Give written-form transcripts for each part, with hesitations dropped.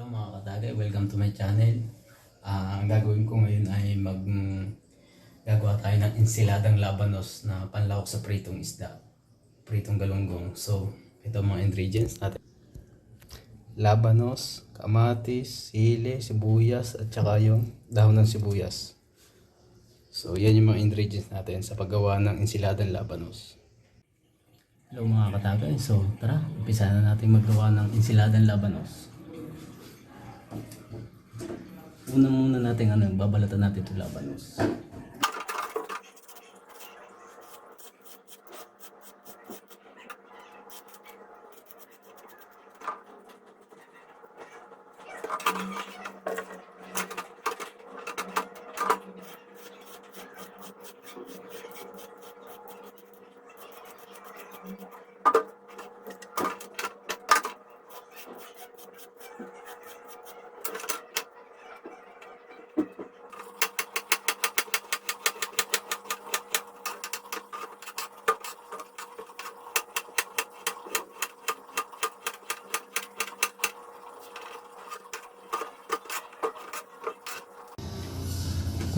Hello mga katagay, welcome to my channel. Ang gagawin ko ngayon ay gagawa tayo ng Ensaladang Labanos na panlawak sa pritong isda, pritong galunggong. So, ito mga ingredients natin. Labanos, kamatis, sili, sibuyas, at saka yung dahon ng sibuyas. So, yan yung mga ingredients natin sa paggawa ng Ensaladang Labanos. Hello mga katagay, so tara, umpisa na natin maggawa ng Ensaladang Labanos. Una muna natin babalatan natin itong labanos.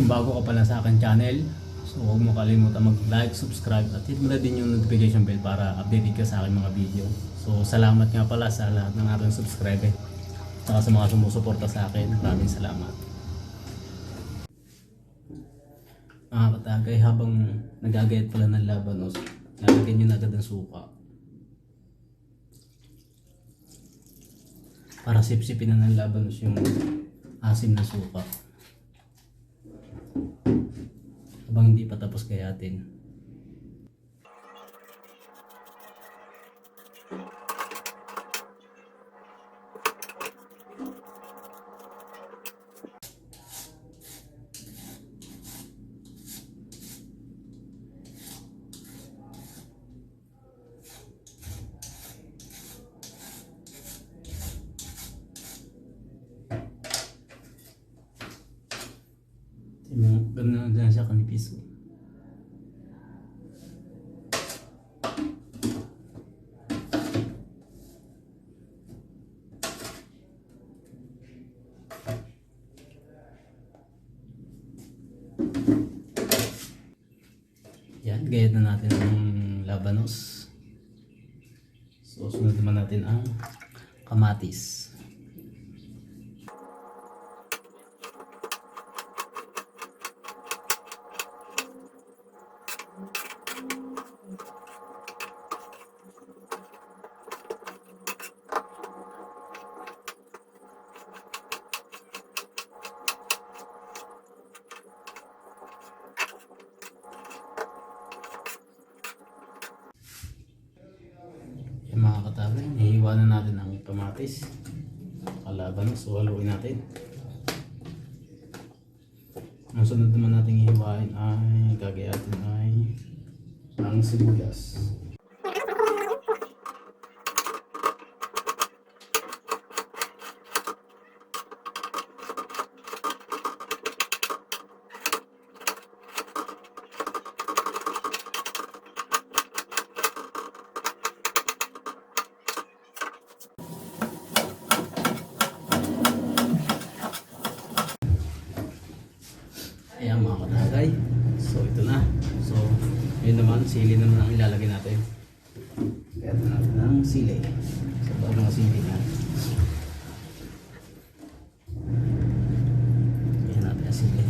Kung bago ka pala sa akin channel, so huwag mo kalimutan mag-like, subscribe at hit mo na din yung notification bell para updated ka sa aking mga video. So salamat nga pala sa lahat ng aking subscriber at sa mga sumusuporta sa akin. Maraming salamat. Mga katagay, habang nagagayat pala ng labanos, lalagyan nyo na agad ng suka para sipsipin na ng labanos yung asim na suka habang hindi pa tapos gayatin. Ganun na siya kanipis. Yan, gayat na natin ang labanos. So, sunod naman natin ang kamatis. Yung mga katagay, hihiwa na natin ang kamatis, kalaban, so haluin natin. Ang sunod naman natin hihiwain ay gagayatin ay ang sibuyas. Ayan mga katagay, so ito na. So yun naman, sili naman ang ilalagay natin. Kaya natin ng sili. So bago ng sili nga, kaya natin ang sili.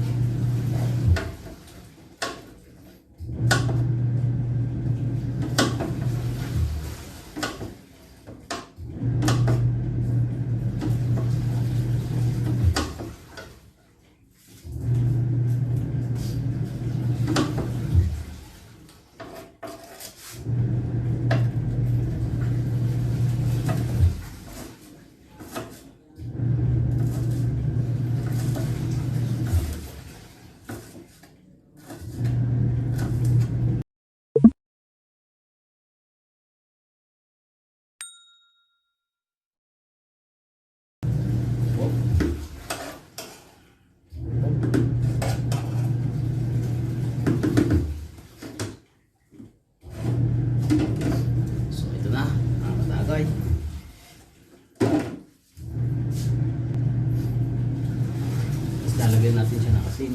lalagyan natin siya ng asin.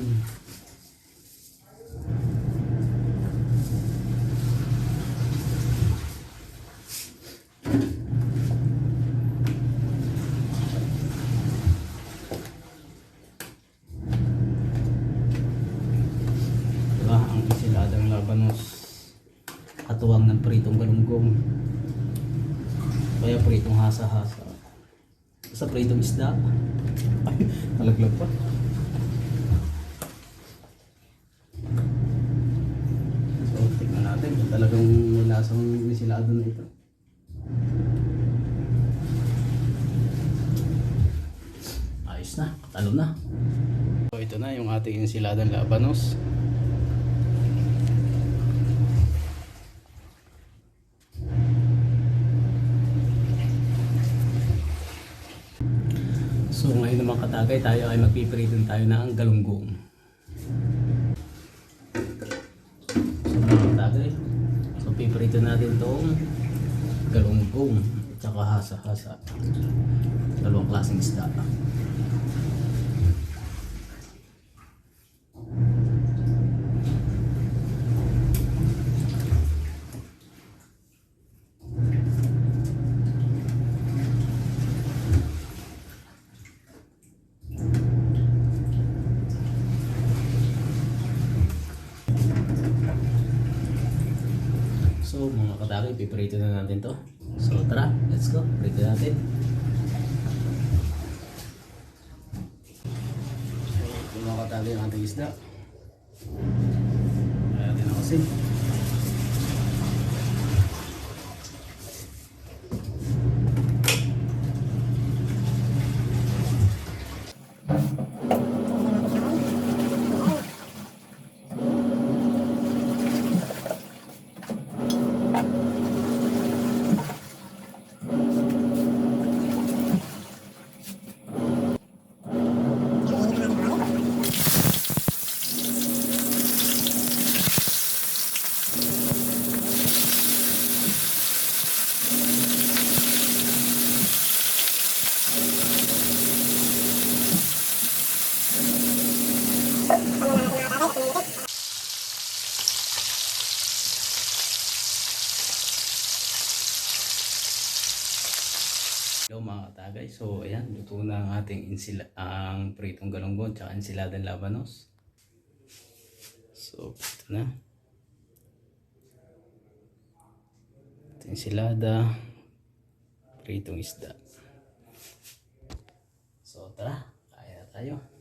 Diba, ang Ensaladang Labanos, katuwang ng pritong galunggong, kaya pritong hasa-hasa, sa pritong isda. Ay, nalaglag pa. So tignan natin kung talagang may lasang ensilado na ito. Ayos na, katalo na. So ito na yung ating Ensaladang Labanos. So ngayon naman katagay, tayo ay magpipiritin tayo ng galunggong. So mga katagay, so pipiritin natin itong galunggong at saka hasa-hasa. Dalawang klaseng isda. So mga katagay, pipirito na natin to. So tara, let's go, pirito natin. So mga katagay, ang ating isda. Kaya natin ang asin. Hello mga katagay, so ayan, luto na ang ating ang pritong galunggong tsaka Ensaladang Labanos. So ito na ito ensilada, pritong isda. So tara, kaya na tayo.